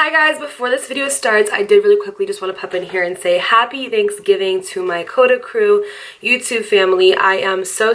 Hi guys, before this video starts, I did really quickly just want to pop in here and say happy Thanksgiving to my Coda Crew YouTube family. I am so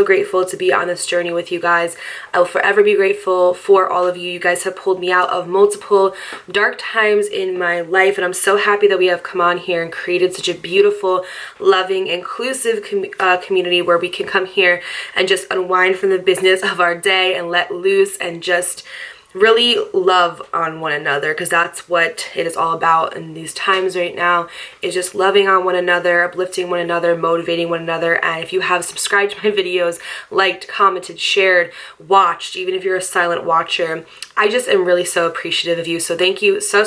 grateful to be on this journey with you guys. I will forever be grateful for all of you. You guys have pulled me out of multiple dark times in my life, and I'm so happy that we have come on here and created such a beautiful, loving, inclusive community where we can come here and just unwind from the business of our day and let loose and just really love on one another, because that's what it is all about in these times right now, is just loving on one another, uplifting one another, motivating one another. And if you have subscribed to my videos, liked, commented, shared, watched, even if you're a silent watcher, I just am really so appreciative of you. So thank you so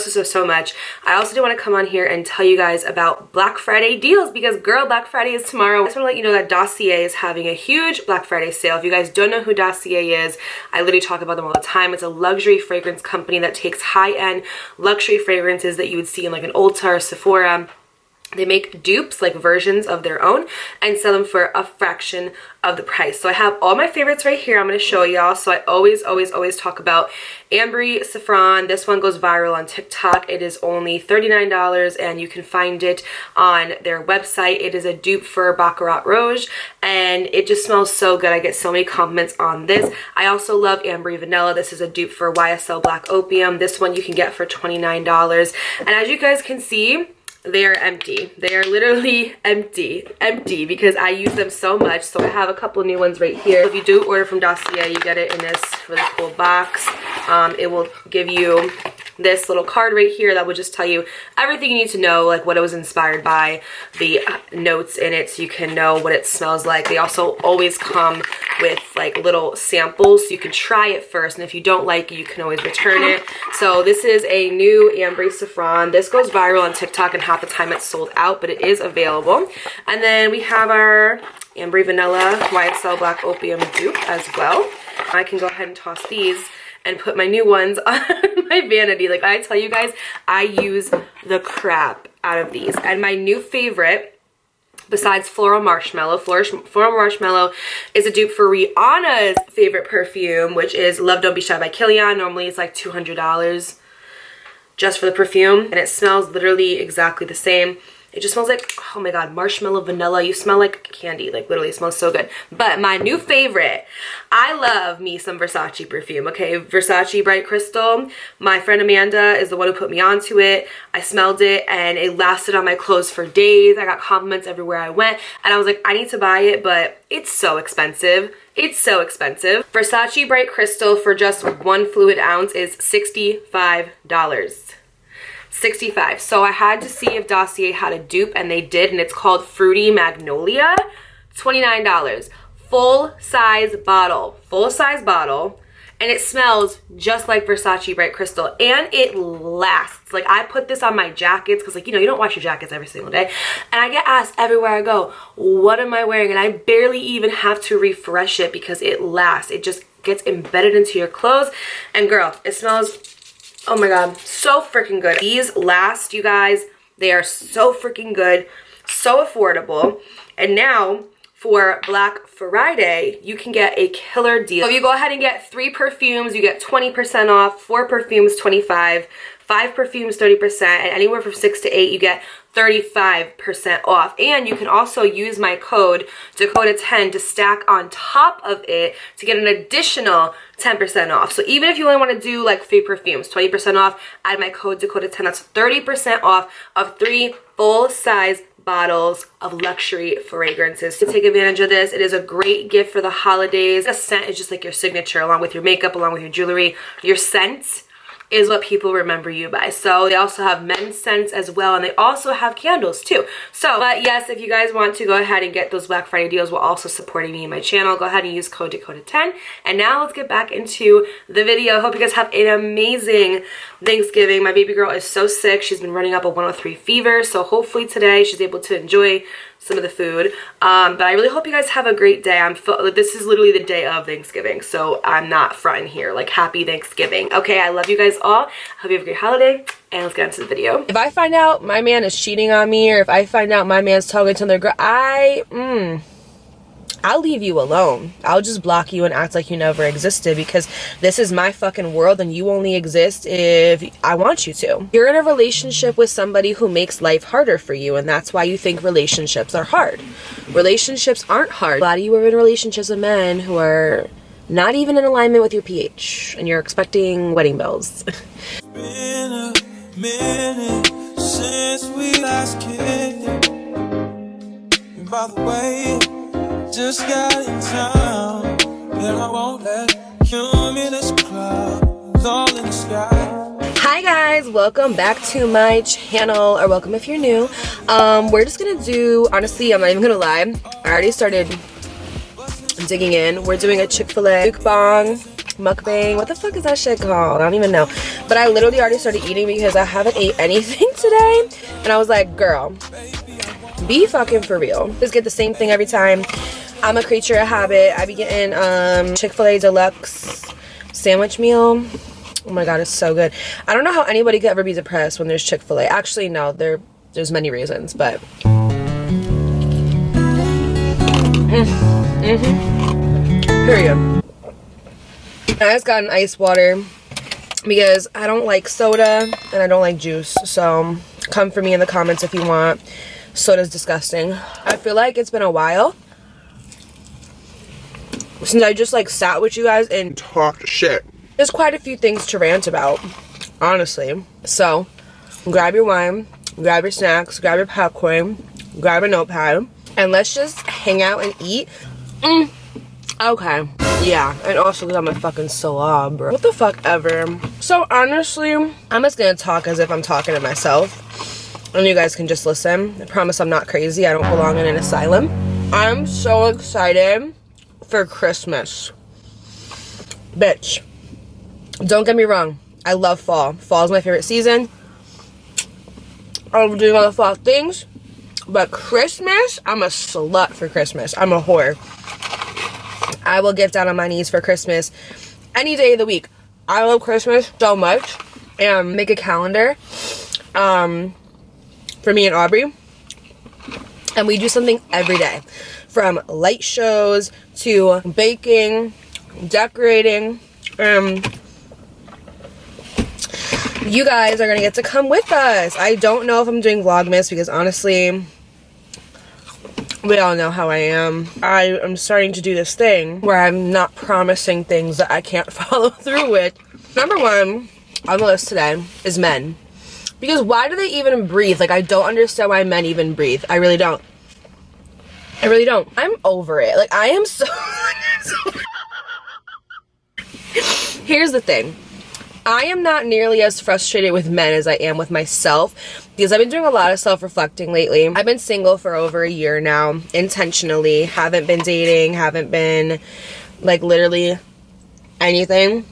much. I also do want to come on here and tell you guys about Black Friday deals, because girl, Black Friday is tomorrow. I just want to let you know that Dossier is having a huge Black Friday sale. If you guys don't know who Dossier is, I literally talk about them all the time. It's a luxury fragrance company that takes high-end luxury fragrances that you would see in like an Ulta or Sephora. They make dupes, like versions of their own, and sell them for a fraction of the price. So I have all my favorites right here. I'm going to show y'all. So I always talk about Ambery Saffron. This one goes viral on TikTok. It is only $39 and you can find it on their website. It is a dupe for Baccarat Rouge and it just smells so good. I get so many compliments on this. I also love Ambery Vanilla. This is a dupe for YSL Black Opium. This one you can get for $29. And as you guys can see, they are empty. They are literally empty because I use them so much. So I have a couple new ones right here. If you do order from Dossier, you get it in this really cool box. It will give you this little card right here that will just tell you everything you need to know, like what it was inspired by, the notes in it, so you can know what it smells like. They also always come with like little samples so you can try it first, and if you don't like it, you can always return it. So this is a new Ambery Saffron. This goes viral on TikTok and half the time it's sold out, but it is available. And then we have our Ambery Vanilla YSL Black Opium dupe as well. I can go ahead and toss these and put my new ones on my vanity. Like I tell you guys, I use the crap out of these. And my new favorite, besides Floral Marshmallow, Floral Marshmallow is a dupe for Rihanna's favorite perfume, which is Love Don't Be Shy by Kilian. Normally it's like $200 just for the perfume, and it smells literally exactly the same. It just smells like, oh my god, marshmallow vanilla. You smell like candy, like literally it smells so good. But my new favorite, I love me some Versace perfume, okay? Versace Bright Crystal. My friend Amanda is the one who put me onto it. I smelled it and it lasted on my clothes for days. I got compliments everywhere I went and I was like, I need to buy it, but it's so expensive. It's so expensive. Versace Bright Crystal for just 1 fluid ounce is $65. 65. So I had to see if Dossier had a dupe, and they did, and it's called Fruity Magnolia. $29. Full size bottle, and it smells just like Versace Bright Crystal, and it lasts. Like I put this on my jackets because, like, you know, you don't wash your jackets every single day, and I get asked everywhere I go, what am I wearing? And I barely even have to refresh it because it lasts. It just gets embedded into your clothes, and girl, it smells, oh my god, so freaking good. These last, you guys. They are so freaking good, so affordable. And now for Black Friday, you can get a killer deal. So if you go ahead and get 3 perfumes, you get 20% off, 4 perfumes 25%, 5 perfumes 30%, and anywhere from 6 to 8 you get 35% off. And you can also use my code Dakota10 to stack on top of it to get an additional 10% off. So even if you only want to do like 3 perfumes, 20% off, add my code Dakota10. That's 30% off of 3 full-size bottles of luxury fragrances. So take advantage of this. It is a great gift for the holidays. A scent is just like your signature, along with your makeup, along with your jewelry. Your scent is what people remember you by. So they also have men's scents as well, and they also have candles too. So, but yes, if you guys want to go ahead and get those Black Friday deals while also supporting me and my channel, go ahead and use code Dakota10. And now let's get back into the video. Hope you guys have an amazing Thanksgiving. My baby girl is so sick. She's been running up a 103 fever, so hopefully today she's able to enjoy some of the food. But I really hope you guys have a great day. This is literally the day of Thanksgiving, so I'm not fronting here. Like, happy Thanksgiving. Okay, I love you guys all. Hope you have a great holiday, and let's get into the video. If I find out my man is cheating on me, or if I find out my man's talking to another girl, I'll leave you alone. I'll just block you and act like you never existed, because this is my fucking world and you only exist if I want you to. You're in a relationship with somebody who makes life harder for you, and that's why you think relationships are hard. Relationships aren't hard. A lot of you are in relationships with men who are not even in alignment with your pH, and you're expecting wedding bells. Been a minute since we last kicked. By the way, just got in town, and I won't let cumulus clouds all in the sky. Hi guys, welcome back to my channel, or welcome if you're new. We're just gonna do, honestly, I'm not even gonna lie, I already started digging in. We're doing a Chick-fil-A mukbang. What the fuck is that shit called? I don't even know. But I literally already started eating because I haven't ate anything today, and I was like, girl, be fucking for real. Just get the same thing every time. I'm a creature of habit. I be getting Chick-fil-A deluxe sandwich meal. Oh my god, it's so good. I don't know how anybody could ever be depressed when there's Chick-fil-A. Actually, no, there's many reasons, but period. I just got an ice water because I don't like soda and I don't like juice. So come for me in the comments if you want. Soda's disgusting. I feel like it's been a while since I just like sat with you guys and talked shit. There's quite a few things to rant about, honestly. So grab your wine, grab your snacks, grab your popcorn, grab a notepad, and let's just hang out and eat. Okay. Yeah, and also because I'm a fucking slob, bro. What the fuck ever. So honestly, I'm just gonna talk as if I'm talking to myself, and you guys can just listen. I promise I'm not crazy. I don't belong in an asylum. I'm so excited for Christmas. Bitch. Don't get me wrong. I love fall. Fall's my favorite season. I'm doing all the fall things. But Christmas, I'm a slut for Christmas. I'm a whore. I will get down on my knees for Christmas any day of the week. I love Christmas so much. And make a calendar for me and Aubrey. And we do something every day. From light shows to baking, decorating. You guys are going to get to come with us. I don't know if I'm doing Vlogmas because honestly, we all know how I am. I am starting to do this thing where I'm not promising things that I can't follow through with. Number one on the list today is men. Because why do they even breathe? Like, I don't understand why men even breathe. I really don't. I really don't. I'm over it. Like, I am so... Here's the thing. I am not nearly as frustrated with men as I am with myself because I've been doing a lot of self-reflecting lately. I've been single for over a year now, intentionally. Haven't been dating, haven't been, like, literally anything.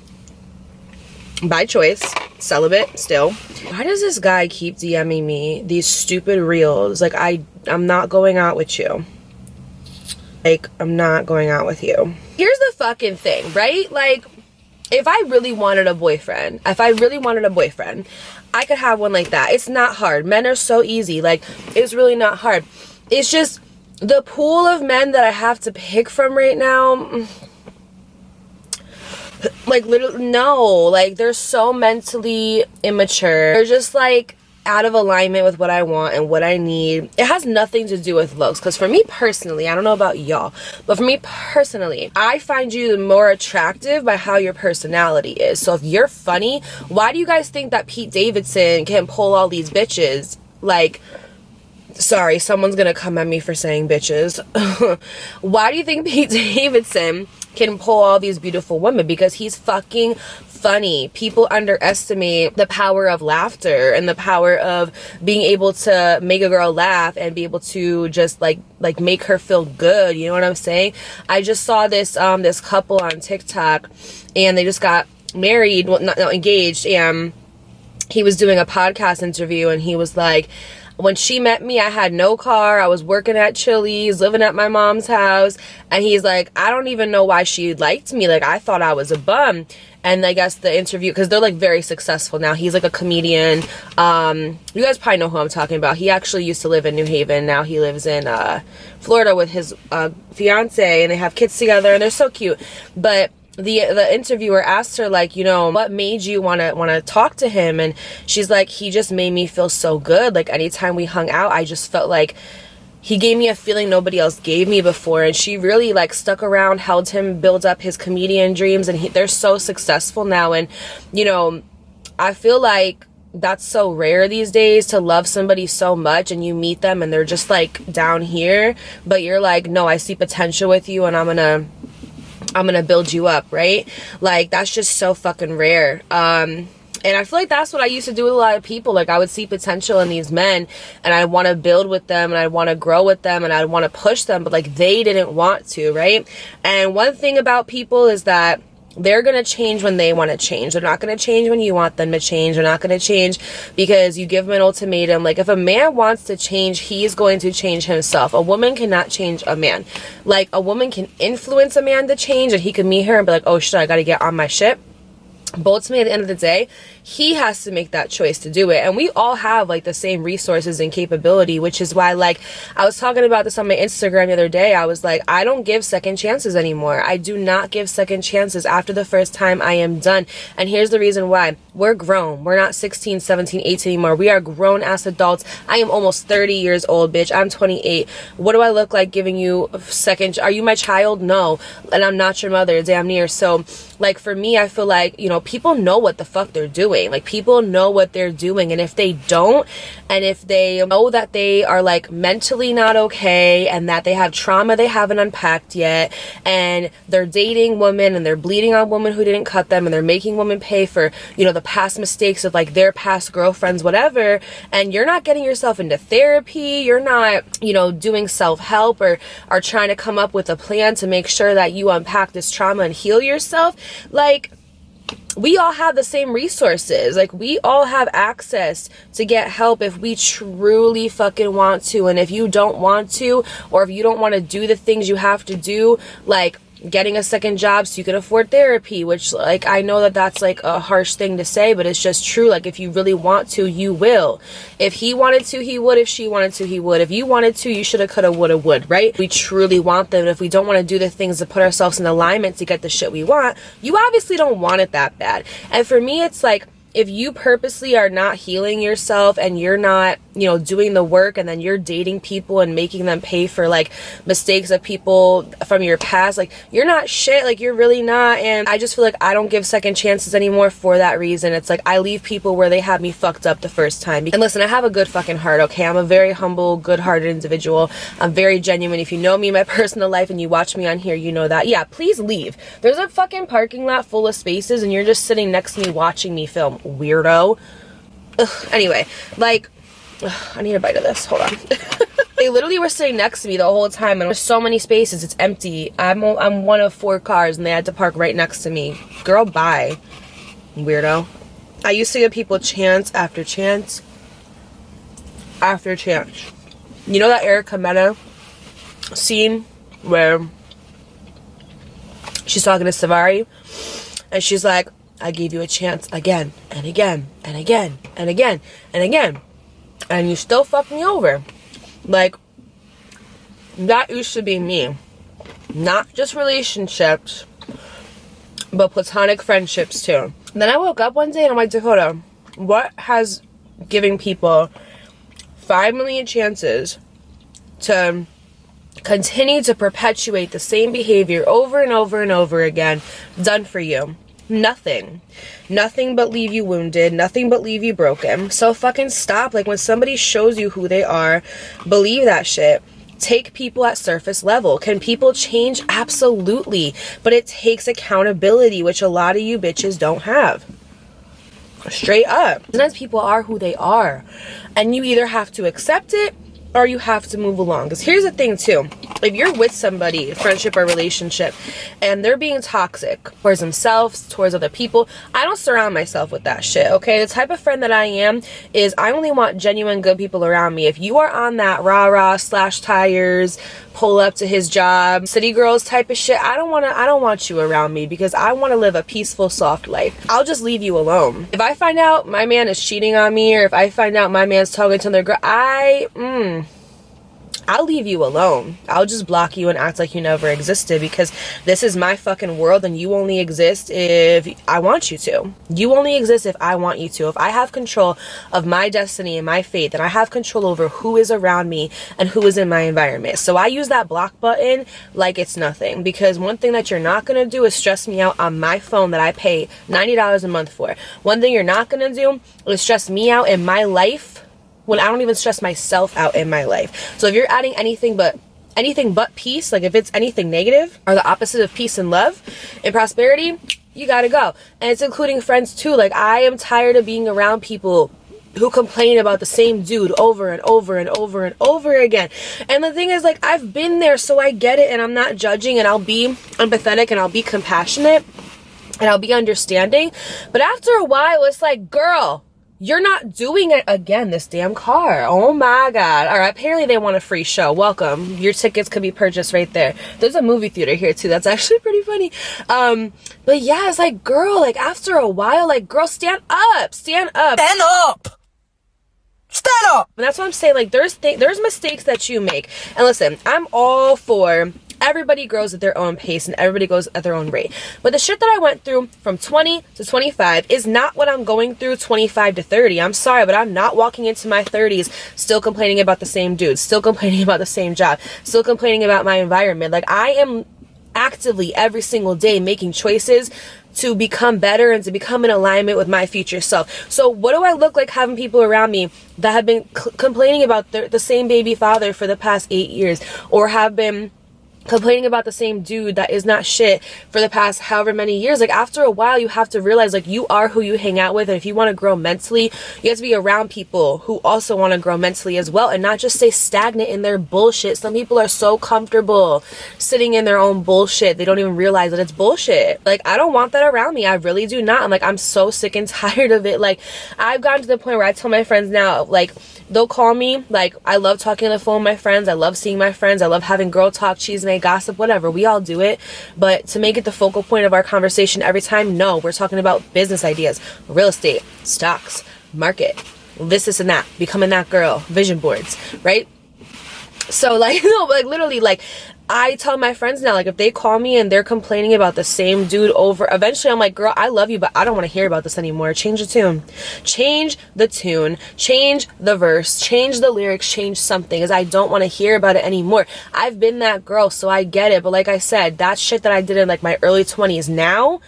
By choice. Celibate still. Why does this guy keep DMing me these stupid reels? Like, I'm not going out with you. Like, I'm not going out with you. Here's the fucking thing, right? Like, if I really wanted a boyfriend, I could have one like that. It's not hard. Men are so easy. Like, it's really not hard. It's just the pool of men that I have to pick from right now. Like, literally, no. Like, they're so mentally immature. They're just, like, out of alignment with what I want and what I need. It has nothing to do with looks, because for me personally, I don't know about y'all, but for me personally, I find you more attractive by how your personality is. So if you're funny, why do you guys think that Pete Davidson can pull all these bitches? Like, sorry, someone's gonna come at me for saying bitches. Why do you think Pete Davidson can pull all these beautiful women? Because he's fucking funny. People underestimate the power of laughter and the power of being able to make a girl laugh and be able to just like make her feel good. You know what I'm saying? I just saw this this couple on TikTok, and they just got married, well, not engaged, and he was doing a podcast interview, and he was like, When she met me, I had no car. I was working at Chili's, living at my mom's house. And he's like, I don't even know why she liked me. Like, I thought I was a bum. And I guess the interview, because they're like very successful now. He's like a comedian. You guys probably know who I'm talking about. He actually used to live in New Haven. Now he lives in Florida with his fiance, and they have kids together, and they're so cute. But the interviewer asked her, like, you know, what made you want to talk to him? And she's like, he just made me feel so good. Like, anytime we hung out, I just felt like he gave me a feeling nobody else gave me before. And she really like stuck around, helped him build up his comedian dreams, and they're so successful now. And, you know, I feel like that's so rare these days, to love somebody so much and you meet them and they're just like down here, but you're like, no, I see potential with you and I'm gonna build you up, right? Like, that's just so fucking rare. And I feel like that's what I used to do with a lot of people. Like, I would see potential in these men and I want to build with them and I want to grow with them and I want to push them, but like, they didn't want to, right? And one thing about people is that they're going to change when they want to change. They're not going to change when you want them to change. They're not going to change because you give them an ultimatum. Like, if a man wants to change, he's going to change himself. A woman cannot change a man. Like, a woman can influence a man to change, and he can meet her and be like, oh shit, I got to get on my shit. But ultimately, at the end of the day, he has to make that choice to do it. And we all have like the same resources and capability, which is why, like, I was talking about this on my Instagram the other day. I was like, I don't give second chances anymore. I do not give second chances. After the first time, I am done. And here's the reason why. We're grown. We're not 16, 17, 18 anymore. We are grown ass adults. I am almost 30 years old, bitch. I'm 28. What do I look like giving you a second? Are you my child? No. And I'm not your mother, damn near. So, like, for me, I feel like, you know, people know what the fuck they're doing. Like, people know what they're doing. And if they don't, and if they know that they are like mentally not okay and that they have trauma they haven't unpacked yet, and they're dating women and they're bleeding on women who didn't cut them, and they're making women pay for, you know, the past mistakes of like their past girlfriends, whatever, and you're not getting yourself into therapy, you're not, you know, doing self-help or are trying to come up with a plan to make sure that you unpack this trauma and heal yourself, like, we all have the same resources. Like, we all have access to get help if we truly fucking want to. And if you don't want to, or if you don't want to do the things you have to do, like getting a second job so you can afford therapy, which, like, I know that that's like a harsh thing to say, but it's just true. Like, if you really want to, you will. If he wanted to, he would. If she wanted to, he would. If you wanted to, you shoulda, coulda, woulda, would, right? We truly want them. And if we don't want to do the things to put ourselves in alignment to get the shit we want, you obviously don't want it that bad. And for me, it's like, if you purposely are not healing yourself and you're not, you know, doing the work, and then you're dating people and making them pay for like mistakes of people from your past, like, you're not shit. Like, you're really not. And I just feel like I don't give second chances anymore for that reason. It's like, I leave people where they had me fucked up the first time. And listen, I have a good fucking heart, okay? I'm a very humble, good-hearted individual. I'm very genuine. If you know me in my personal life and you watch me on here, you know that. Yeah, please leave. There's a fucking parking lot full of spaces and you're just sitting next to me watching me film. Weirdo. Ugh. Anyway, like, I need a bite of this. Hold on. They literally were sitting next to me the whole time, and there's so many spaces. It's empty. I'm one of 4 cars, and they had to park right next to me. Girl, bye. Weirdo. I used to give people chance after chance after chance. You know that Erica Mena scene where she's talking to Savari, and she's like, I gave you a chance again and again and again and again and again, and you still fucked me over. Like, that used to be me. Not just relationships, but platonic friendships too. And then I woke up one day and I'm like, Dakota, what has giving people 5 million chances to continue to perpetuate the same behavior over and over and over again done for you? Nothing. Nothing but leave you wounded. Nothing but leave you broken. So fucking stop. Like, when somebody shows you who they are, believe that shit. Take people at surface level. Can people change? Absolutely. But it takes accountability, which a lot of you bitches don't have. Straight up. Sometimes people are who they are, and you either have to accept it or you have to move along. Because here's the thing too, if you're with somebody, a friendship or relationship, and they're being toxic towards themselves, towards other people, I don't surround myself with that shit, okay? The type of friend that I am is I only want genuine good people around me. If you are on that rah-rah, slash tires, pull up to his job, city girls type of shit, I don't want you around me, because I want to live a peaceful, soft life. I'll just leave you alone. If I find out my man is cheating on me, or if I find out my man's talking to another girl, I'll leave you alone. I'll just block you and act like you never existed, because this is my fucking world, and you only exist if I want you to. You only exist if I want you to. If I have control of my destiny and my fate, then I have control over who is around me and who is in my environment. So I use that block button like it's nothing, because one thing that you're not gonna do is stress me out on my phone that I pay $90 a month for. One thing you're not gonna do is stress me out in my life when I don't even stress myself out in my life. So if you're adding anything but peace, like if it's anything negative or the opposite of peace and love and prosperity, you gotta go. And it's including friends too. Like, I am tired of being around people who complain about the same dude over and over and over and over again. And the thing is, like, I've been there, so I get it, and I'm not judging, and I'll be empathetic, and I'll be compassionate, and I'll be understanding. But after a while, it's like, girl, you're not doing it again, this damn car. Oh my God. All right, apparently they want a free show. Welcome. Your tickets could be purchased right there. There's a movie theater here too. That's actually pretty funny. But yeah, it's like, girl, like after a while, like, girl, stand up. Stand up. Stand up. Stand up. And that's what I'm saying. Like, there's mistakes that you make. And listen, I'm all for everybody grows at their own pace and everybody goes at their own rate. But the shit that I went through from 20 to 25 is not what I'm going through 25 to 30. I'm sorry, but I'm not walking into my 30s still complaining about the same dude, still complaining about the same job, still complaining about my environment. Like, I am actively every single day making choices to become better and to become in alignment with my future self. So what do I look like having people around me that have been complaining about the same baby father for the past 8 years, or have been complaining about the same dude that is not shit for the past however many years? Like, after a while, you have to realize, like, you are who you hang out with, and if you want to grow mentally, you have to be around people who also want to grow mentally as well, and not just stay stagnant in their bullshit. Some people are so comfortable sitting in their own bullshit, they don't even realize that it's bullshit. Like, I don't want that around me. I really do not. I'm so sick and tired of it. Like, I've gotten to the point where I tell my friends now, like, they'll call me, like, I love talking on the phone with my friends, I love seeing my friends, I love having girl talk, chisme, gossip, whatever, we all do it. But to make it the focal point of our conversation every time, no, we're talking about business ideas, real estate, stocks, market, this and that, becoming that girl, vision boards, right? So, like, no, like, literally, like, I tell my friends now, like, if they call me and they're complaining about the same dude over, eventually I'm like, girl, I love you, but I don't want to hear about this anymore. Change the tune. Change the tune. Change the verse. Change the lyrics. Change something, because I don't want to hear about it anymore. I've been that girl, so I get it. But like I said, that shit that I did in, like, my early 20s, now,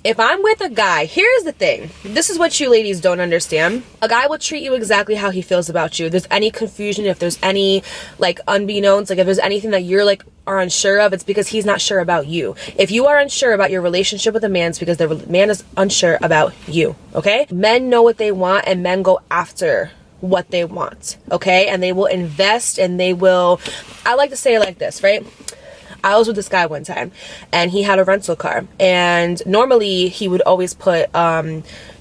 if I'm with a guy, here's the thing. This is what you ladies don't understand. A guy will treat you exactly how he feels about you. If there's any confusion, if there's any, like, unbeknownst, like, if there's anything that you're, like, are unsure of, it's because he's not sure about you. If you are unsure about your relationship with a man, it's because the man is unsure about you, okay? Men know what they want, and men go after what they want, okay? And they will invest, and they will, I like to say it like this, right? I was with this guy one time, and he had a rental car, and normally he would always put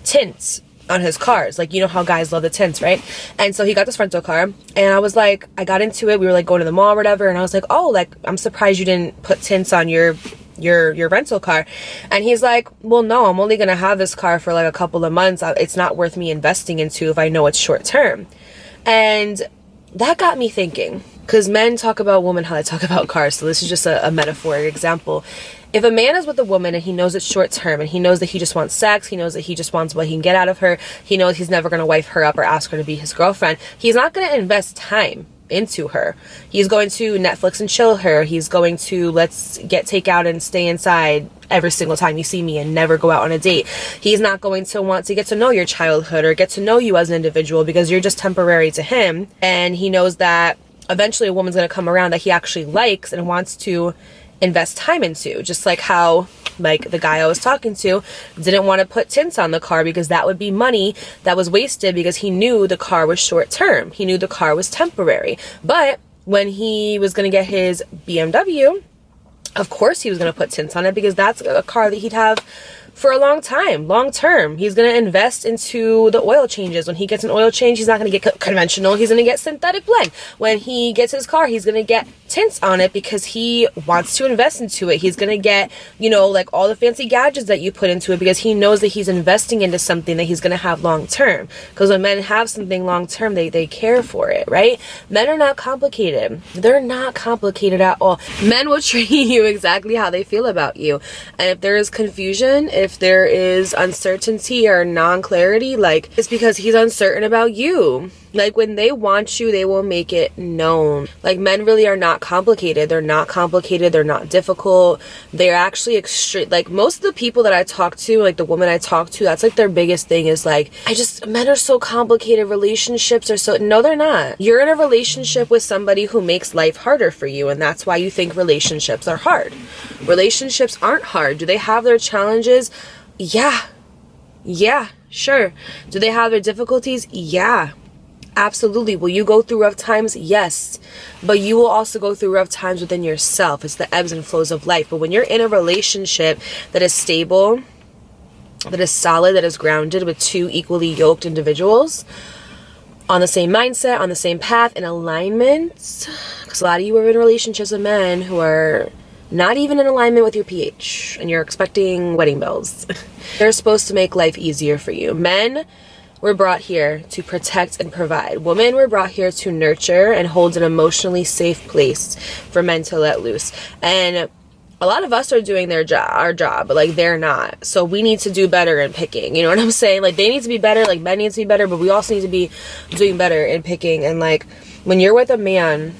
tints on his cars. Like, you know how guys love the tints, right? And so he got this rental car, and I was like, I got into it, we were like going to the mall or whatever, and I was like, oh, like, I'm surprised you didn't put tints on your rental car. And he's like, well, no, I'm only gonna have this car for like a couple of months. It's not worth me investing into if I know it's short term. And that got me thinking, because men talk about women how they talk about cars, so this is just a metaphoric example. If a man is with a woman and he knows it's short term, and he knows that he just wants sex, he knows that he just wants what he can get out of her, he knows he's never going to wife her up or ask her to be his girlfriend, he's not going to invest time into her. He's going to Netflix and chill her. He's going to let's get takeout and stay inside every single time you see me and never go out on a date. He's not going to want to get to know your childhood or get to know you as an individual, because you're just temporary to him. And he knows that eventually a woman's going to come around that he actually likes and wants to invest time into, just like how like the guy I was talking to didn't want to put tints on the car because that would be money that was wasted, because he knew the car was short term. He knew the car was temporary. But when he was going to get his BMW, of course he was going to put tints on it, because that's a car that he'd have for a long time, long term. He's going to invest into the oil changes. When he gets an oil change, he's not going to get conventional. He's going to get synthetic blend. When he gets his car, he's going to get tints on it because he wants to invest into it. He's going to get, you know, like all the fancy gadgets that you put into it, because he knows that he's investing into something that he's going to have long term. Because when men have something long term, they care for it, right? Men are not complicated. They're not complicated at all. Men will treat you exactly how they feel about you. And if there is confusion, if there is uncertainty or non-clarity, like, it's because he's uncertain about you. Like, when they want you, they will make it known. Like, men really are not complicated. They're not complicated. They're not difficult. They're actually extreme. Like, most of the people that I talk to, like the women I talk to, that's like their biggest thing is like, men are so complicated. Relationships are so, no, they're not. You're in a relationship with somebody who makes life harder for you, and that's why you think relationships are hard. Relationships aren't hard. Do they have their challenges? Yeah, sure. Do they have their difficulties? Yeah. Absolutely. Will you go through rough times? Yes. But you will also go through rough times within yourself. It's the ebbs and flows of life. But when you're in a relationship that is stable, that is solid, that is grounded with two equally yoked individuals on the same mindset, on the same path, in alignment, because a lot of you are in relationships with men who are not even in alignment with your pH, and you're expecting wedding bells. They're supposed to make life easier for you. Men were brought here to protect and provide. Women were brought here to nurture and hold an emotionally safe place for men to let loose. And a lot of us are doing our job, but like they're not. So we need to do better in picking. You know what I'm saying? Like, they need to be better, like men need to be better, but we also need to be doing better in picking. And like, when you're with a man,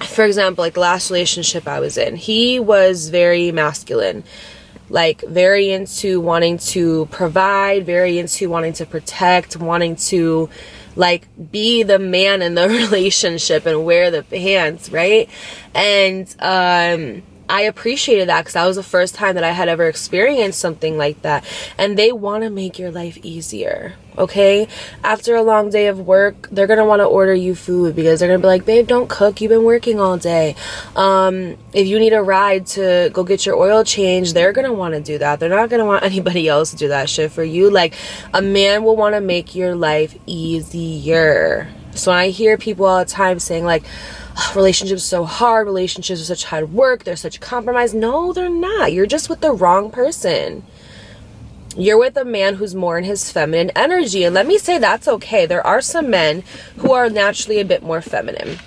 for example, like the last relationship I was in, he was very masculine. Like, very into wanting to provide, very into wanting to protect, wanting to like be the man in the relationship and wear the pants, right? And I appreciated that, because that was the first time that I had ever experienced something like that. And they want to make your life easier, okay? After a long day of work, they're going to want to order you food, because they're going to be like, babe, don't cook. You've been working all day. If you need a ride to go get your oil change, they're going to want to do that. They're not going to want anybody else to do that shit for you. Like, a man will want to make your life easier. So when I hear people all the time saying like, relationships are so hard, relationships are such hard work, they're such compromise. No, they're not. You're just with the wrong person. You're with a man who's more in his feminine energy. And let me say, that's okay. There are some men who are naturally a bit more feminine.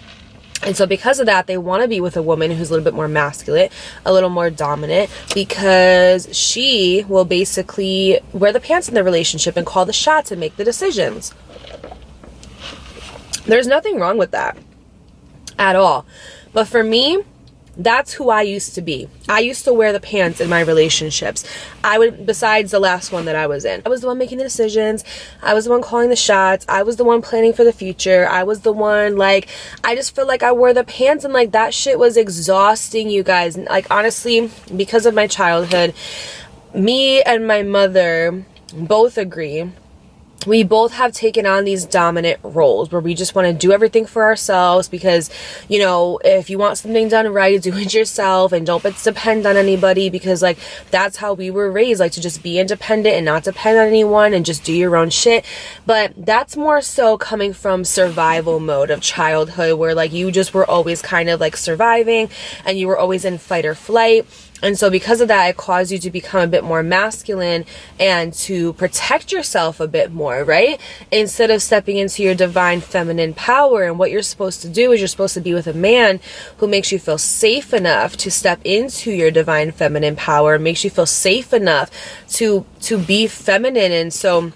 And so because of that, they want to be with a woman who's a little bit more masculine, a little more dominant, because she will basically wear the pants in the relationship and call the shots and make the decisions. There's nothing wrong with that at all. But for me, that's who I used to be. I used to wear the pants in my relationships. Besides the last one that I was in, I was the one making the decisions. I was the one calling the shots. I was the one planning for the future. I was the one, like, I just feel like I wore the pants, and like that shit was exhausting, you guys. Like, honestly, because of my childhood, me and my mother both agree. We both have taken on these dominant roles where we just want to do everything for ourselves, because, you know, if you want something done right, do it yourself and don't depend on anybody, because like that's how we were raised, like to just be independent and not depend on anyone and just do your own shit. But that's more so coming from survival mode of childhood, where like you just were always kind of like surviving and you were always in fight or flight. And so because of that, it caused you to become a bit more masculine and to protect yourself a bit more, right? Instead of stepping into your divine feminine power. And what you're supposed to do is you're supposed to be with a man who makes you feel safe enough to step into your divine feminine power, makes you feel safe enough to be feminine. And so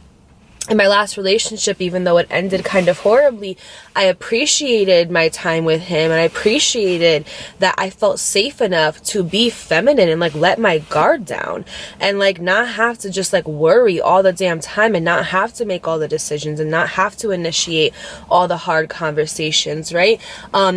in my last relationship, even though it ended kind of horribly, I appreciated my time with him, and I appreciated that I felt safe enough to be feminine and like let my guard down and like not have to just like worry all the damn time and not have to make all the decisions and not have to initiate all the hard conversations, right?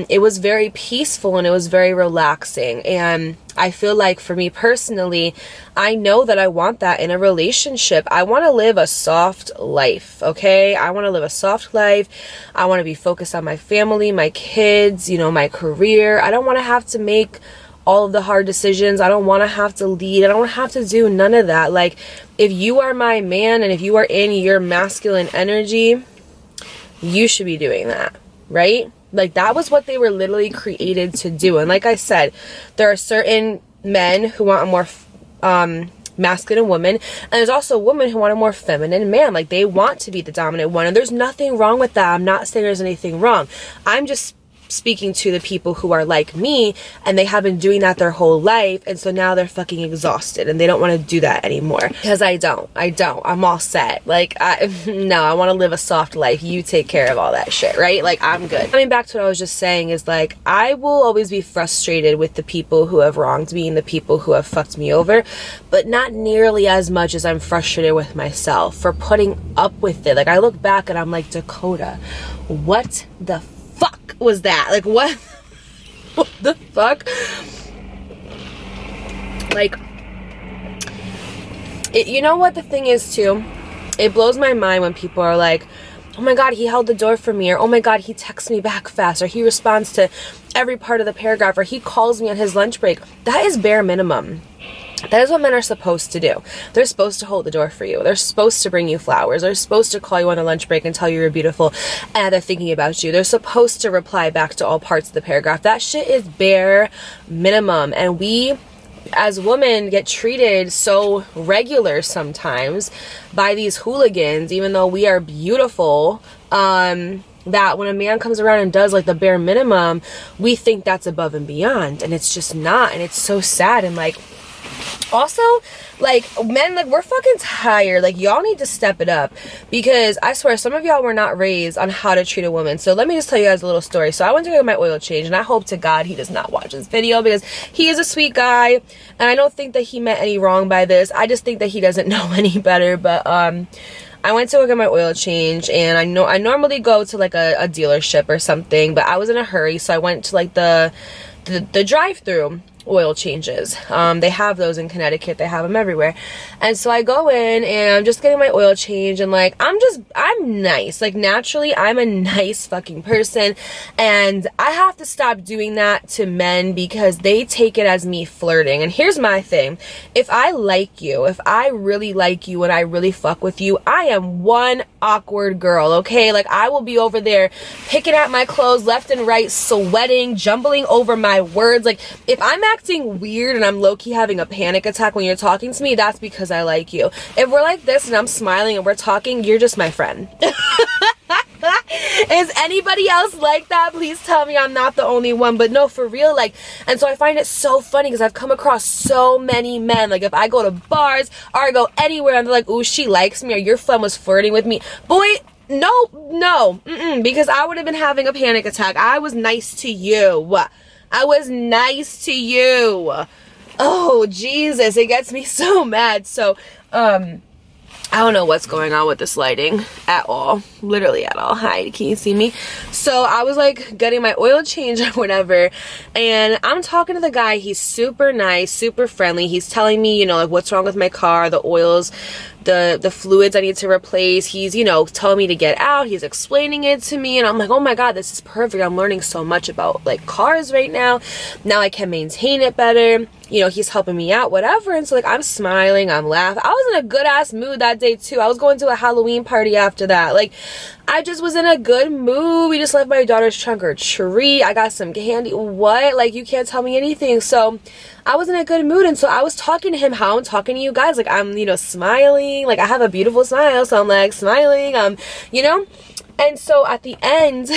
It was very peaceful and it was very relaxing. And I feel like for me personally, I know that I want that in a relationship. I want to live a soft life, okay? I want to live a soft life. I want to be focused on my family, my kids, you know, my career. I don't want to have to make all of the hard decisions. I don't want to have to lead. I don't have to do none of that. Like, if you are my man and if you are in your masculine energy, you should be doing that, right? Like, that was what they were literally created to do. And like I said, there are certain men who want a more masculine woman, and there's also women who want a more feminine man. Like, they want to be the dominant one, and there's nothing wrong with that. I'm not saying there's anything wrong. I'm just speaking to the people who are like me and they have been doing that their whole life, and so now they're fucking exhausted and they don't want to do that anymore. Because I don't. I'm all set. Like, no, I want to live a soft life. You take care of all that shit, right? Like, I'm good. Coming back to what I was just saying is, like, I will always be frustrated with the people who have wronged me and the people who have fucked me over, but not nearly as much as I'm frustrated with myself for putting up with it. Like, I look back and I'm like, Dakota, what the fuck was that? Like, what the fuck? Like, you know what the thing is too? It blows my mind when people are like, oh my god, he held the door for me, or oh my god, he texts me back fast, or he responds to every part of the paragraph, or he calls me on his lunch break. That is bare minimum. That is what men are supposed to do. They're supposed to hold the door for you. They're supposed to bring you flowers. They're supposed to call you on a lunch break and tell you you're beautiful and they're thinking about you. They're supposed to reply back to all parts of the paragraph. That shit is bare minimum. And we, as women, get treated so regular sometimes by these hooligans, even though we are beautiful, that when a man comes around and does like the bare minimum, we think that's above and beyond. And it's just not. And it's so sad. And like, also, like, men, like, we're fucking tired. Like, y'all need to step it up, because I swear some of y'all were not raised on how to treat a woman. So let me just tell you guys a little story. So I went to get my oil change, and I hope to God he does not watch this video, because he is a sweet guy and I don't think that he meant any wrong by this. I just think that he doesn't know any better. But I went to go get my oil change, and I normally go to like a dealership or something, but I was in a hurry, so I went to like the drive-through oil changes. They have those in Connecticut. They have them everywhere. And so I go in and I'm just getting my oil change, and like, I'm nice. Like, naturally, I'm a nice fucking person, and I have to stop doing that to men because they take it as me flirting. And here's my thing. If I like you, if I really like you and I really fuck with you, I am one awkward girl, okay? Like, I will be over there picking at my clothes left and right, sweating, jumbling over my words. Like, if I'm acting weird and I'm low-key having a panic attack when you're talking to me, that's because I like you. If we're like this and I'm smiling and we're talking, you're just my friend. Is anybody else like that? Please tell me I'm not the only one. But no, for real, like, and so I find it so funny because I've come across so many men, like, if I go to bars or I go anywhere and they're like, ooh, she likes me, or your friend was flirting with me, boy, no, because I would have been having a panic attack. I was nice to you. I was nice to you. Oh, Jesus, it gets me so mad. So, I don't know what's going on with this lighting at all. Literally at all. Hi, can you see me? So I was like getting my oil change or whatever, and I'm talking to the guy. He's super nice, super friendly. He's telling me, you know, like, what's wrong with my car, the oils, the fluids I need to replace. He's, you know, telling me to get out. He's explaining it to me, and I'm like, oh my god, this is perfect. I'm learning so much about like cars right now. Now I can maintain it better. You know, he's helping me out, whatever. And so like, I'm smiling, I'm laughing. I was in a good ass mood that day too. I was going to a Halloween party after that. Like, I just was in a good mood. We just left my daughter's trunk or tree. I got some candy. What? Like, you can't tell me anything. So I was in a good mood, and so I was talking to him how I'm talking to you guys. Like, I'm, you know, smiling. Like, I have a beautiful smile, so I'm like smiling. You know? And so at the end,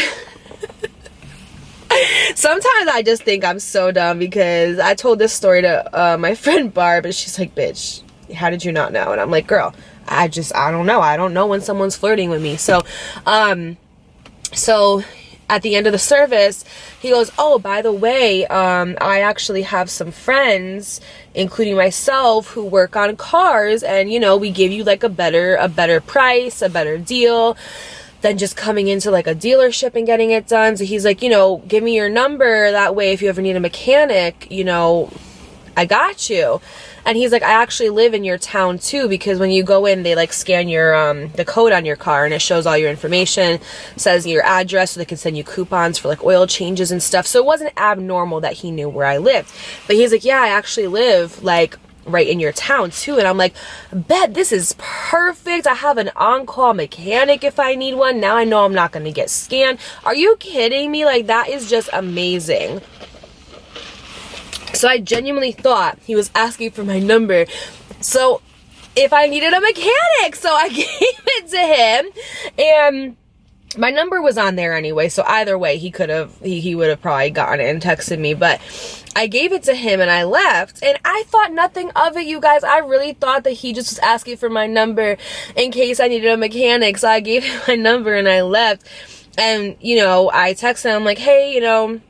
sometimes I just think I'm so dumb, because I told this story to my friend Barb, and she's like, bitch, how did you not know? And I'm like, girl, I don't know. I don't know when someone's flirting with me. So, so at the end of the service, he goes, oh, by the way, I actually have some friends, including myself, who work on cars, and, you know, we give you like a better price, a better deal than just coming into like a dealership and getting it done. So he's like, you know, give me your number. That way, if you ever need a mechanic, you know, I got you. And he's like, I actually live in your town too, because when you go in, they like scan your the code on your car, and it shows all your information, says your address, so they can send you coupons for like oil changes and stuff. So it wasn't abnormal that he knew where I lived. But he's like, yeah, I actually live like right in your town too. And I'm like, bet, this is perfect. I have an on-call mechanic if I need one. Now I know I'm not going to get scanned. Are you kidding me? Like, that is just amazing. So I genuinely thought he was asking for my number, so if I needed a mechanic. So I gave it to him, and my number was on there anyway, so either way he would have probably gotten it and texted me. But I gave it to him and I left, and I thought nothing of it, you guys. I really thought that he just was asking for my number in case I needed a mechanic. So I gave him my number and I left. And you know, I texted him like, hey, you know,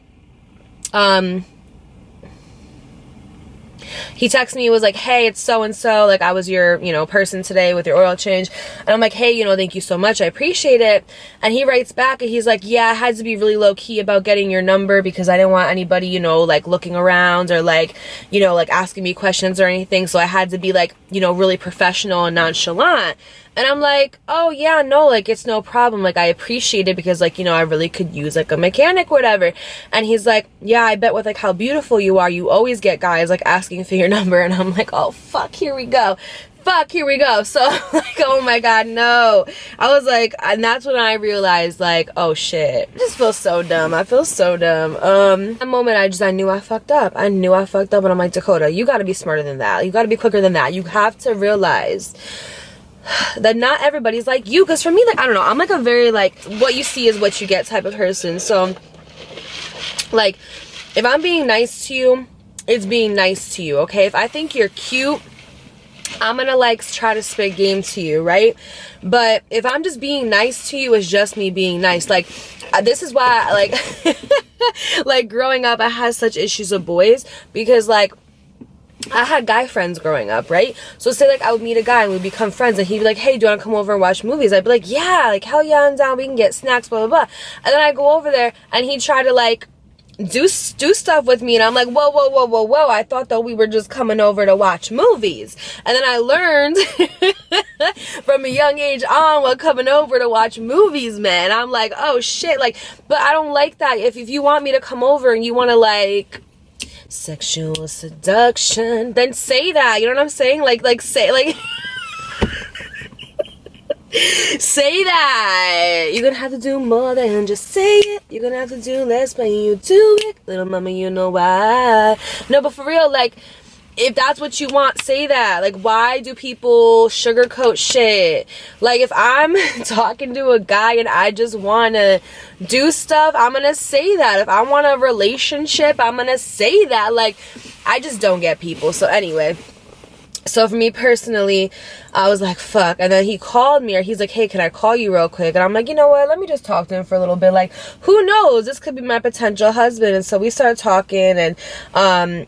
he texted me, was like, hey, it's so-and-so, like, I was your, you know, person today with your oil change. And I'm like, hey, you know, thank you so much, I appreciate it. And he writes back and he's like, yeah, I had to be really low-key about getting your number because I didn't want anybody, you know, like, looking around or, like, you know, like, asking me questions or anything. So I had to be, like, you know, really professional and nonchalant. And I'm like, oh yeah, no, like, it's no problem. Like, I appreciate it because, like, you know, I really could use like a mechanic, whatever. And he's like, yeah, I bet with like how beautiful you are, you always get guys like asking for your number. And I'm like, oh fuck, here we go. Fuck, here we go. So like, oh my God, no. I was like, and that's when I realized, like, oh shit, I just feel so dumb. I feel so dumb. That moment I knew I fucked up. I knew I fucked up. And I'm like, Dakota, you gotta be smarter than that. You gotta be quicker than that. You have to realize that not everybody's like you. Because for me, like, I don't know, I'm like a very like what you see is what you get type of person. So like, if I'm being nice to you, it's being nice to you, okay? If I think you're cute, I'm gonna like try to spit game to you, right? But if I'm just being nice to you, it's just me being nice. Like, this is why like like growing up I had such issues with boys, because like I had guy friends growing up, right? So say like I would meet a guy and we'd become friends, and he'd be like, hey, do you want to come over and watch movies? I'd be like, yeah, like, hell yeah, I'm down, we can get snacks, blah blah blah. And then I go over there and he'd try to like do stuff with me, and I'm like, whoa whoa whoa whoa whoa, I thought that we were just coming over to watch movies. And then I learned from a young age on what coming over to watch movies meant. I'm like, oh shit, like, but I don't like that. If you want me to come over and you want to like sexual seduction, then say that, you know what I'm saying? Like say like say that. You're gonna have to do more than just say it. You're gonna have to do less when you do it, little mama, you know why. No, but for real, like, if that's what you want, say that. Like, why do people sugarcoat shit? Like, if I'm talking to a guy and I just want to do stuff, I'm gonna say that. If I want a relationship, I'm gonna say that. Like, I just don't get people. So anyway, so for me personally, I was like, fuck. And then he called me, or he's like, hey, can I call you real quick? And I'm like, you know what, let me just talk to him for a little bit. Like, who knows, this could be my potential husband. And so we started talking, and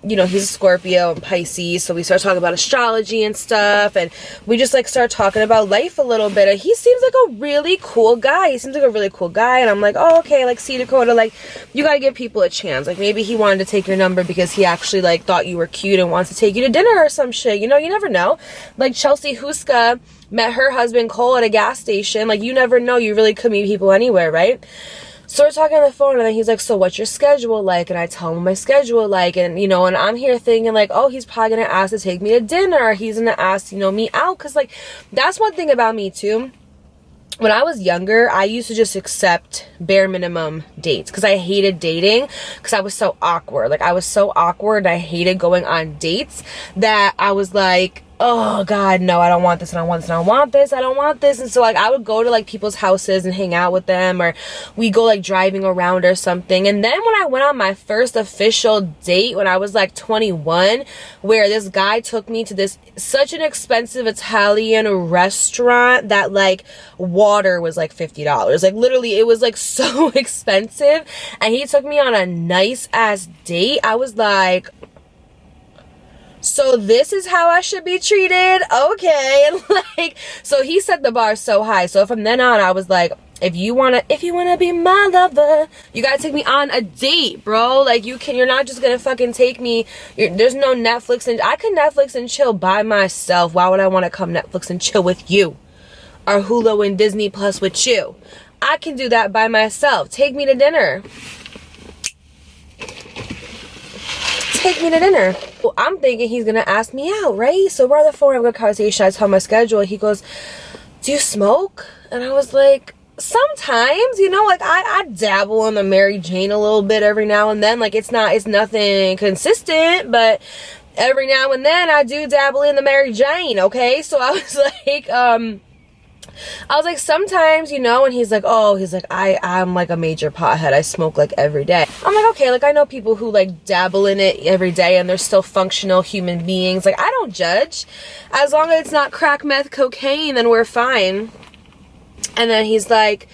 you know, he's a Scorpio and Pisces, so we started talking about astrology and stuff, and we just like started talking about life a little bit. And he seems like a really cool guy. And I'm like, oh, okay, like, see, Dakota, like, you gotta give people a chance. Like, maybe he wanted to take your number because he actually like thought you were cute and wants to take you to dinner or some shit, you know. You never know. Like, Chelsea Huska met her husband Cole at a gas station. Like, you never know, you really could meet people anywhere, right? So we're talking on the phone, and then he's like, so what's your schedule like? And I tell him my schedule like, and you know, and I'm here thinking like, oh, he's probably gonna ask to take me to dinner, or he's gonna ask, you know, me out. Because like, that's one thing about me too. When I was younger, I used to just accept bare minimum dates because I hated dating, because I was so awkward. Like, I was so awkward and I hated going on dates that I was like, oh God, no, I don't want this, and I want this, and I want this, I don't want this. And so like, I would go to like people's houses and hang out with them, or we go like driving around or something. And then when I went on my first official date when I was like 21, where this guy took me to this such an expensive Italian restaurant that like water was like $50. Like, literally, it was like so expensive, and he took me on a nice ass date. I was like, so this is how I should be treated? Okay. And like, so he set the bar so high. So from then on, I was like, If you wanna be my lover, you gotta take me on a date, bro. Like, you're not just gonna fucking take me. There's no Netflix, and I can Netflix and chill by myself. Why would I want to come Netflix and chill with you, or Hulu and Disney Plus with you? I can do that by myself. Take me to dinner. Take me to dinner. Well, I'm thinking he's gonna ask me out, right? So we're on the phone, having a conversation. I tell him my schedule. He goes, "Do you smoke?" And I was like, sometimes, you know, like I dabble in the Mary Jane a little bit every now and then. Like, it's nothing consistent, but every now and then I do dabble in the Mary Jane, okay? So I was like, sometimes, you know. And he's like, I'm like a major pothead. I smoke like every day. I'm like, okay, like I know people who like dabble in it every day and they're still functional human beings. Like, I don't judge. As long as it's not crack, meth, cocaine, then we're fine. And then he's like,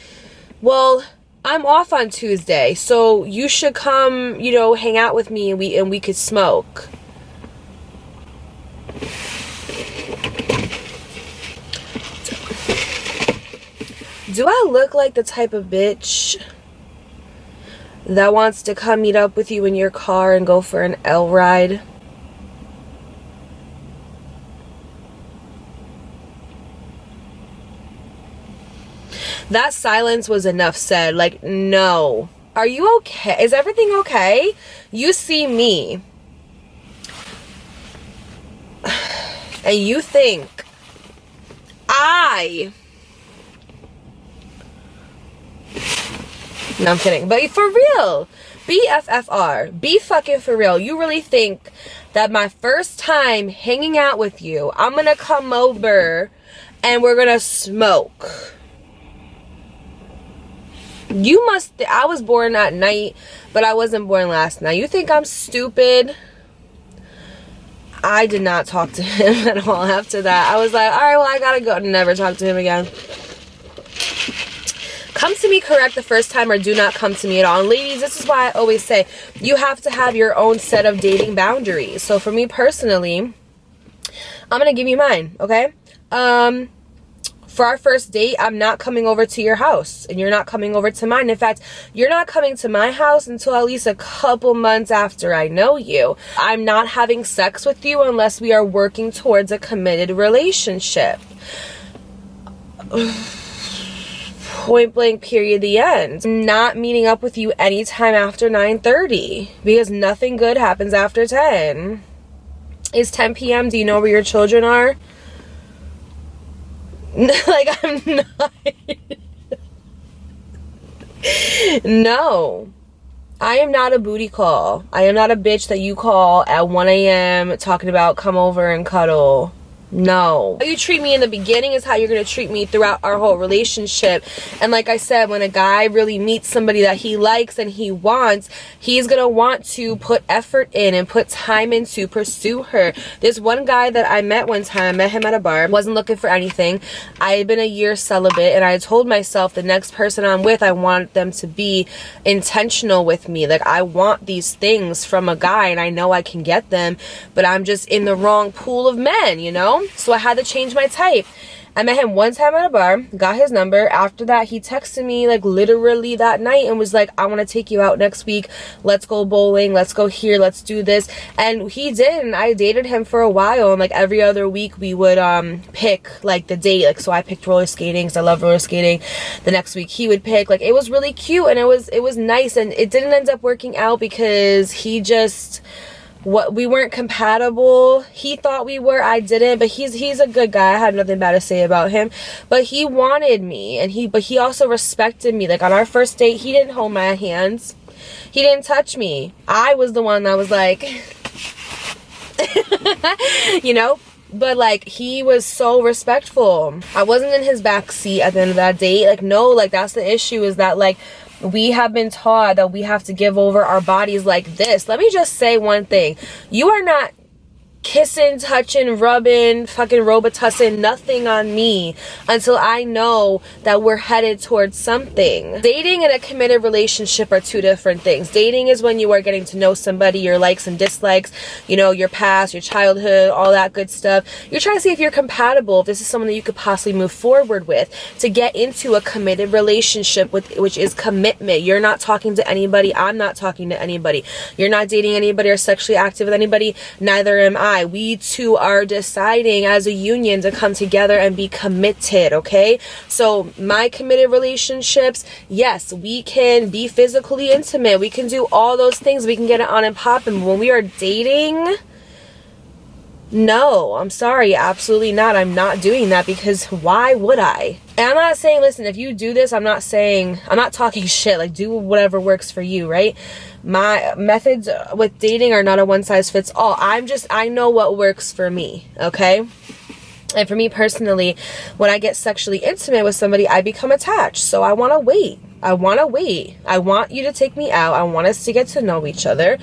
well, I'm off on Tuesday, so you should come, you know, hang out with me, and we could smoke. Do I look like the type of bitch that wants to come meet up with you in your car and go for an L ride? That silence was enough said. Like, no. Are you okay? Is everything okay? You see me. And you think No, I'm kidding. But for real. BFFR. Be fucking for real. You really think that my first time hanging out with you, I'm gonna come over and we're gonna smoke? I was born at night, but I wasn't born last night. You think I'm stupid? I did not talk to him at all after that. I was like, all right, well, I gotta go. Never talk to him again. Come to me correct the first time, or do not come to me at all. And ladies, this is why I always say you have to have your own set of dating boundaries. So for me personally, I'm gonna give you mine, okay? For our first date, I'm not coming over to your house, and you're not coming over to mine. In fact, you're not coming to my house until at least a couple months after I know you. I'm not having sex with you unless we are working towards a committed relationship. Point blank, period, the end. Not meeting up with you anytime after 9:30, because nothing good happens after 10. It's 10 p.m. Do you know where your children are? Like, I'm not. No. I am not a booty call. I am not a bitch that you call at 1 a.m. talking about come over and cuddle. No. How you treat me in the beginning is how you're going to treat me throughout our whole relationship. And like I said, when a guy really meets somebody that he likes and he wants, he's going to want to put effort in and put time in to pursue her. There's one guy that I met one time. I met him at a bar. Wasn't looking for anything. I had been a year celibate, and I told myself the next person I'm with, I want them to be intentional with me. Like, I want these things from a guy, and I know I can get them, but I'm just in the wrong pool of men, you know? So I had to change my type. I met him one time at a bar, got his number. After that, he texted me like literally that night and was like, I want to take you out next week. Let's go bowling. Let's go here. Let's do this. And he did. And I dated him for a while. And like every other week we would pick like the date. Like, so I picked roller skating because I love roller skating. The next week he would pick. Like, it was really cute, and it was nice. And it didn't end up working out because he just... we weren't compatible. He thought we were, I didn't, but he's a good guy. I had nothing bad to say about him, but he wanted me, and he also respected me. Like, on our first date, he didn't hold my hands, he didn't touch me. I was the one that was like you know, but like, he was so respectful. I wasn't in his back seat at the end of that date. Like, no, like, that's the issue, is that like we have been taught that we have to give over our bodies like this. Let me just say one thing. You are not kissing, touching, rubbing, fucking robitussin, nothing on me until I know that we're headed towards something. Dating and a committed relationship are two different things. Dating is when you are getting to know somebody, your likes and dislikes, you know, your past, your childhood, all that good stuff. You're trying to see if you're compatible, if this is someone that you could possibly move forward with. To get into a committed relationship with, which is commitment. You're not talking to anybody. I'm not talking to anybody. You're not dating anybody or sexually active with anybody. Neither am I. We two are deciding as a union to come together and be committed, okay? So my committed relationships, yes, we can be physically intimate. We can do all those things. We can get it on and popping. When we are dating, no, I'm sorry, absolutely not. I'm not doing that, because why would I? And I'm not saying, listen, if you do this, I'm not talking shit, like do whatever works for you, right? My methods with dating are not a one size fits all. I know what works for me, okay? And for me personally, when I get sexually intimate with somebody, I become attached. So I want to wait. I want you to take me out. I want us to get to know each other.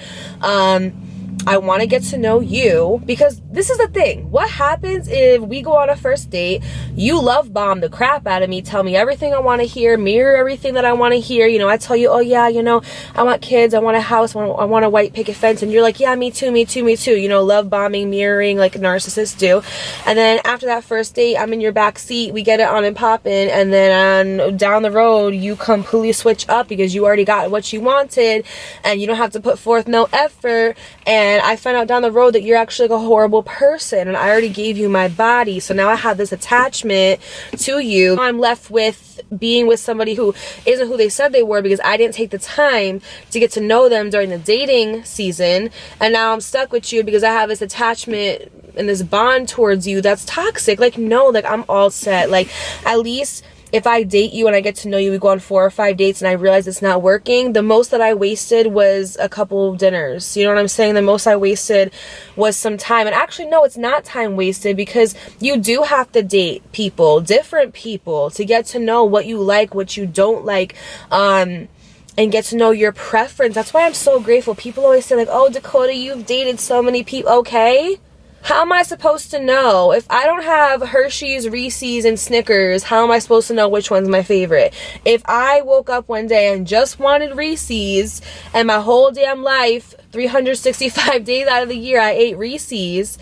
I want to get to know you, because this is the thing. What happens if we go on a first date, you love bomb the crap out of me, tell me everything I want to hear, mirror everything that I want to hear. You know, I tell you, oh yeah, you know, I want kids, I want a house, I want a white picket fence. And you're like, yeah, me too. You know, love bombing, mirroring like narcissists do. And then after that first date, I'm in your back seat, we get it on and popping. And then down the road, you completely switch up because you already got what you wanted and you don't have to put forth no effort. And I find out down the road that you're actually like a horrible person, and I already gave you my body, so now I have this attachment to you. I'm left with being with somebody who isn't who they said they were, because I didn't take the time to get to know them during the dating season, and now I'm stuck with you because I have this attachment and this bond towards you that's toxic. Like, no, like I'm all set. Like, at least if I date you and I get to know you, we go on 4 or 5 dates and I realize it's not working, the most that I wasted was a couple of dinners. You know what I'm saying? The most I wasted was some time. And actually, no, it's not time wasted, because you do have to date people, different people, to get to know what you like, what you don't like, and get to know your preference. That's why I'm so grateful. People always say like, oh, Dakota, you've dated so many people. Okay. How am I supposed to know? If I don't have Hershey's, Reese's, and Snickers, how am I supposed to know which one's my favorite? If I woke up one day and just wanted Reese's, and my whole damn life, 365 days out of the year, I ate Reese's,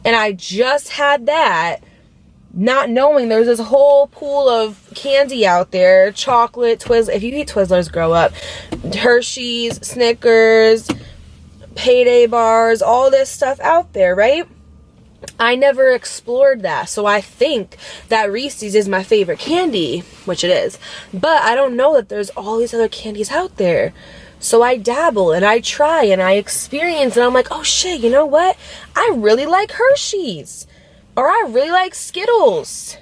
and I just had that, not knowing there's this whole pool of candy out there, chocolate, Twizzlers, if you eat Twizzlers, grow up, Hershey's, Snickers, payday bars, all this stuff out there, right? I never explored that, so I think that Reese's is my favorite candy, which it is, but I don't know that there's all these other candies out there. So I dabble and I try and I experience, and I'm like, oh shit, you know what? I really like Hershey's, or I really like Skittles.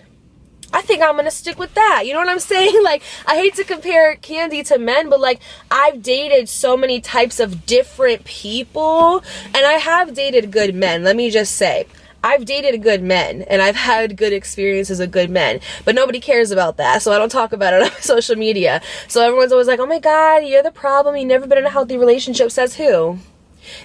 I think I'm gonna stick with that. You know what I'm saying? Like, I hate to compare candy to men, but like, I've dated so many types of different people, and I have dated good men. Let me just say, I've dated good men, and I've had good experiences with good men, but nobody cares about that, so I don't talk about it on social media. So everyone's always like, oh my god, you're the problem, you've never been in a healthy relationship. Says who?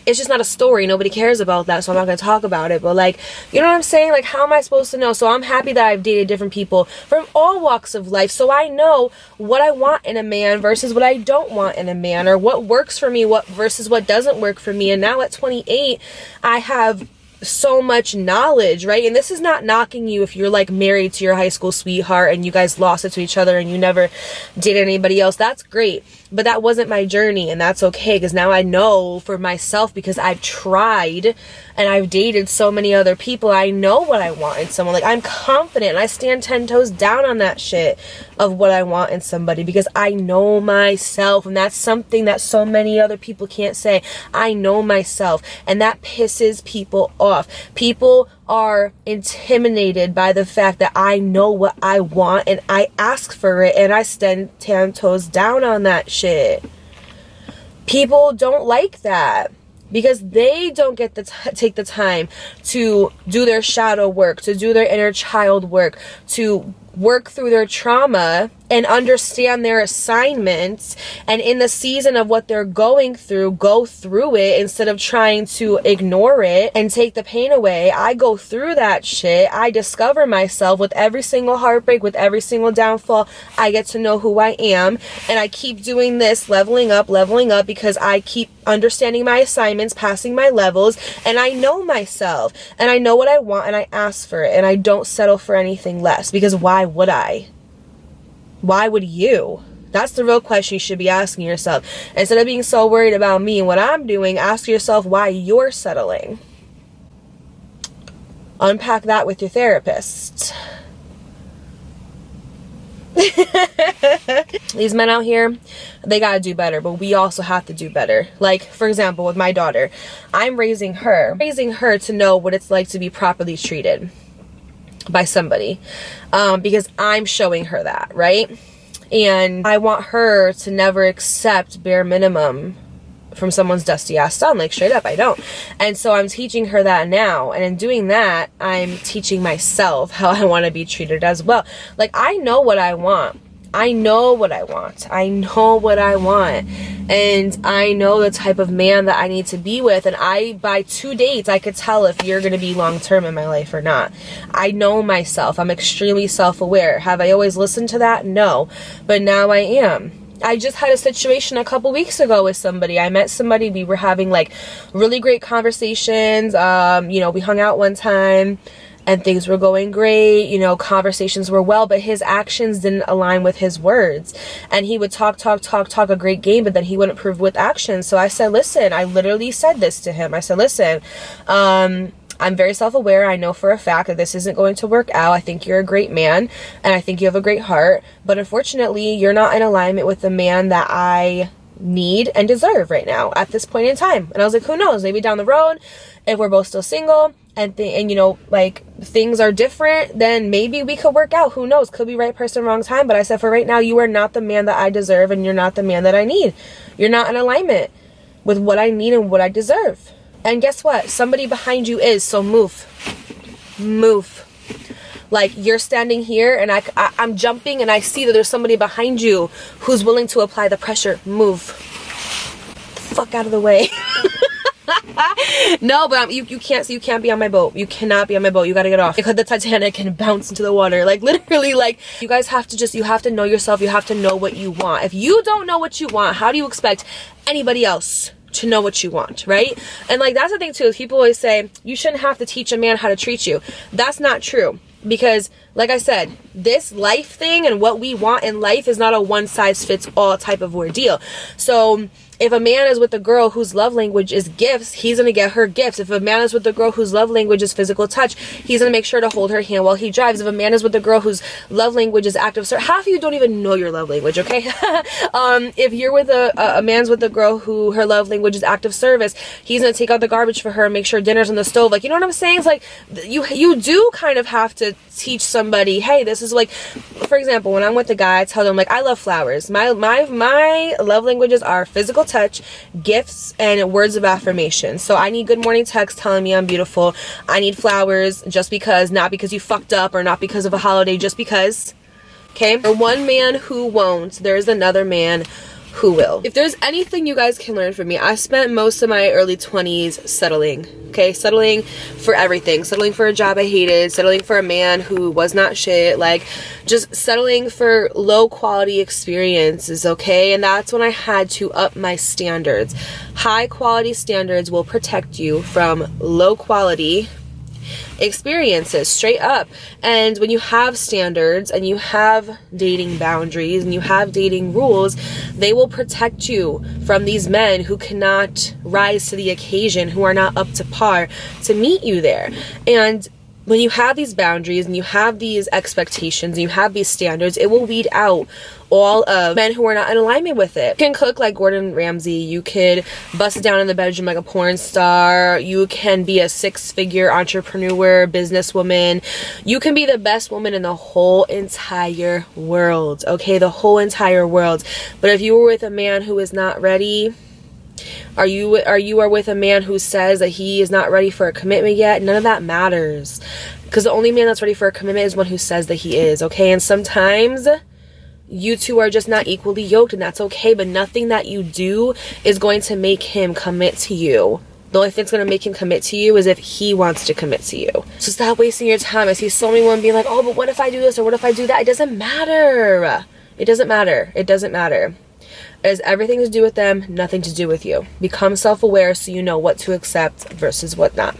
It's just not a story. Nobody cares about that, so I'm not going to talk about it. But like, you know what I'm saying? Like, how am I supposed to know? So I'm happy that I've dated different people from all walks of life, so I know what I want in a man versus what I don't want in a man, or what works for me versus what doesn't work for me. And now at 28, I have so much knowledge, right? And this is not knocking you if you're like married to your high school sweetheart and you guys lost it to each other and you never dated anybody else. That's great, but that wasn't my journey, and that's okay, because now I know for myself, because I've tried and I've dated so many other people. I know what I want in someone. Like, I'm confident and I stand 10 toes down on that shit of what I want in somebody, because I know myself, and that's something that so many other people can't say. I know myself, and that pisses people off. People are intimidated by the fact that I know what I want and I ask for it, and I stand 10 toes down on that shit. People don't like that, because they don't get to take the time to do their shadow work, to do their inner child work, to work through their trauma and understand their assignments, and in the season of what they're going through, go through it instead of trying to ignore it and take the pain away. I go through that shit. I discover myself with every single heartbreak, with every single downfall. I get to know who I am, and I keep doing this, leveling up, because I keep understanding my assignments, passing my levels, and I know myself, and I know what I want, and I ask for it, and I don't settle for anything less, because why would I? Why would you? That's the real question you should be asking yourself. Instead of being so worried about me and what I'm doing, ask yourself why you're settling. Unpack that with your therapist. These men out here, they gotta do better, but we also have to do better. Like, for example, with my daughter, I'm raising her to know what it's like to be properly treated by somebody, because I'm showing her that, right? And I want her to never accept bare minimum from someone's dusty ass son. Like, straight up, I don't. And so I'm teaching her that now, and in doing that, I'm teaching myself how I want to be treated as well. Like, I know what I want. I know what I want. I know what I want. And I know the type of man that I need to be with. And by 2 dates, I could tell if you're going to be long-term in my life or not. I know myself. I'm extremely self-aware. Have I always listened to that? No. But now I am. I just had a situation a couple weeks ago with somebody. I met somebody. We were having like really great conversations. You know, we hung out one time. And things were going great, you know, conversations were well, but his actions didn't align with his words. And he would talk a great game, but then he wouldn't prove with actions. So I said, listen, I literally said this to him. I said, listen, I'm very self-aware. I know for a fact that this isn't going to work out. I think you're a great man, and I think you have a great heart. But unfortunately, you're not in alignment with the man that I need and deserve right now at this point in time. And I was like, who knows? Maybe down the road, if we're both still single, and you know, like, things are different, then maybe we could work out. Who knows? Could be right person, wrong time. But I said, for right now, you are not the man that I deserve, and you're not the man that I need. You're not in alignment with what I need and what I deserve. And guess what? Somebody behind you is. So move. Like, you're standing here, and I'm jumping, and I see that there's somebody behind you who's willing to apply the pressure. Move. Fuck out of the way. No, but you can't be on my boat. You cannot be on my boat. You gotta get off, because the Titanic can bounce into the water. Like, literally, like, you guys have to you have to know yourself. You have to know what you want. If you don't know what you want, how do you expect anybody else to know what you want, right? And like, that's the thing too, is people always say you shouldn't have to teach a man how to treat you. That's not true, because like I said, this life thing and what we want in life is not a one size fits all type of ordeal. So if a man is with a girl whose love language is gifts, he's going to get her gifts. If a man is with a girl whose love language is physical touch, he's going to make sure to hold her hand while he drives. If a man is with a girl whose love language is active service, half of you don't even know your love language, okay? If you're with a man's with a girl who her love language is active service, he's going to take out the garbage for her and make sure dinner's on the stove. Like, you know what I'm saying? It's like, you do kind of have to teach somebody, hey, this is like, for example, when I'm with a guy, I tell them, like, I love flowers. My love languages are physical touch, gifts, and words of affirmation. So I need good morning texts telling me I'm beautiful. I need flowers just because, not because you fucked up or not because of a holiday, just because. Okay? For one man who won't, there's another man who will. If there's anything you guys can learn from me, I spent most of my early 20s settling. Okay, settling for everything. Settling for a job I hated, settling for a man who was not shit, like, just settling for low quality experiences, okay? And that's when I had to up my standards. High quality standards will protect you from low quality experiences, straight up. And when you have standards and you have dating boundaries and you have dating rules, they will protect you from these men who cannot rise to the occasion, who are not up to par to meet you there. And when you have these boundaries and you have these expectations and you have these standards, it will weed out all of men who are not in alignment with it. You can cook like Gordon Ramsay. You could bust it down in the bedroom like a porn star. You can be a six-figure entrepreneur, businesswoman. You can be the best woman in the whole entire world, okay? The whole entire world. But if you were with a man who is not ready, are you with a man who says that he is not ready for a commitment yet? None of that matters, because the only man that's ready for a commitment is one who says that he is, okay? And sometimes you two are just not equally yoked, and that's okay. But nothing that you do is going to make him commit to you. The only thing that's going to make him commit to you is if he wants to commit to you. So stop wasting your time. I see so many women being like, oh, but what if I do this or what if I do that? It doesn't matter. It doesn't matter. It doesn't matter. It has everything to do with them, nothing to do with you. Become self-aware so you know what to accept versus what not.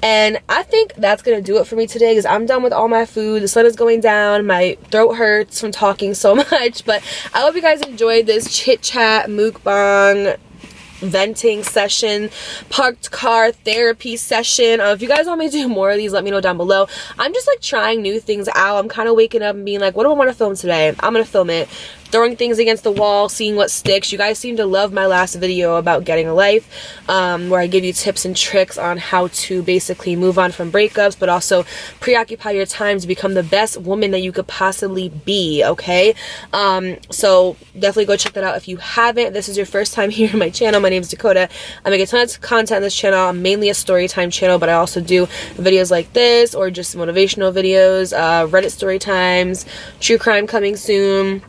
And I think that's going to do it for me today, because I'm done with all my food. The sun is going down. My throat hurts from talking so much. But I hope you guys enjoyed this chit-chat, mukbang, venting session, parked car therapy session. If you guys want me to do more of these, let me know down below. I'm just like trying new things out. I'm kind of waking up and being like, what do I want to film today? I'm gonna film it. Throwing things against the wall, seeing what sticks. You guys seem to love my last video about getting a life, where I give you tips and tricks on how to basically move on from breakups, but also preoccupy your time to become the best woman that you could possibly be, okay? So definitely go check that out if you haven't. This is your first time here on my channel. My name is Dakota. I make a ton of content on this channel. I'm mainly a story time channel, but I also do videos like this, or just motivational videos, Reddit story times, true crime coming soon.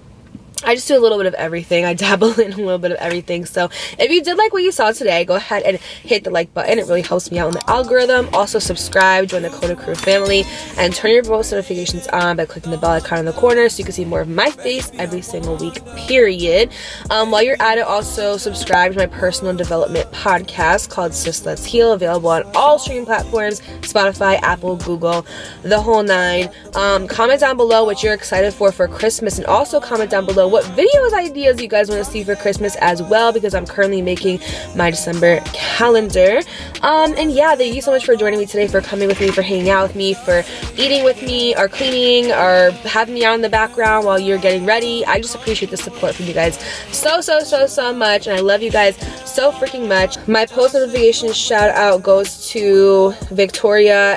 I just do a little bit of everything. I dabble in a little bit of everything. So if you did like what you saw today, go ahead and hit the like button. It really helps me out in the algorithm. Also subscribe, join the Dakota Crew family, and turn your post notifications on by clicking the bell icon in the corner so you can see more of my face every single week, period. While you're at it, also subscribe to my personal development podcast called Sis Let's Heal, available on all streaming platforms, Spotify, Apple, Google, the whole nine. Comment down below what you're excited for Christmas, and also comment down below what videos ideas you guys want to see for Christmas as well, because I'm currently making my December calendar. And yeah, thank you so much for joining me today, for coming with me, for hanging out with me, for eating with me, or cleaning, or having me out in the background while you're getting ready. I just appreciate the support from you guys so much, and I love you guys so freaking much. My post notification shout out goes to Victoria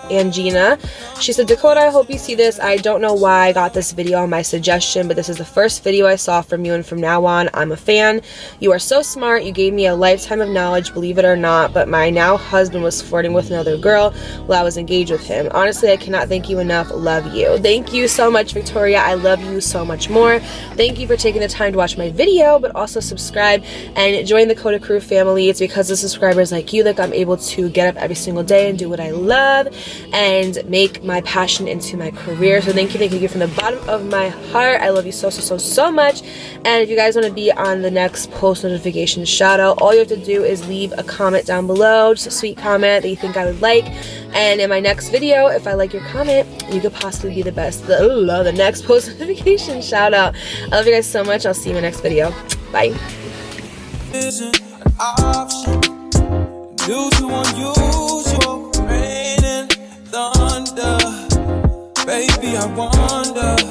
and Gina. She said, Dakota, I hope you see this. I don't know why I got this video on my suggestion, but this is the first video I saw from you, and from now on, I'm a fan. You are so smart. You gave me a lifetime of knowledge, believe it or not, but my now husband was flirting with another girl while I was engaged with him. Honestly, I cannot thank you enough. Love you. Thank you so much, Victoria. I love you so much more. Thank you for taking the time to watch my video, but also subscribe and join the Dakota Crew family. It's because of subscribers like you that I'm able to get up every single day and do what I love and make my passion into my career. So thank you from the bottom of my heart. I love you so much. And if you guys want to be on the next post notification shout out, all you have to do is leave a comment down below, just a sweet comment that you think I would like, and in my next video, if I like your comment, you could possibly be the next post notification shout out. I love you guys so much. I'll see you in my next video. Bye. Isn't an option due to unusual rain and thunder. Baby, I wonder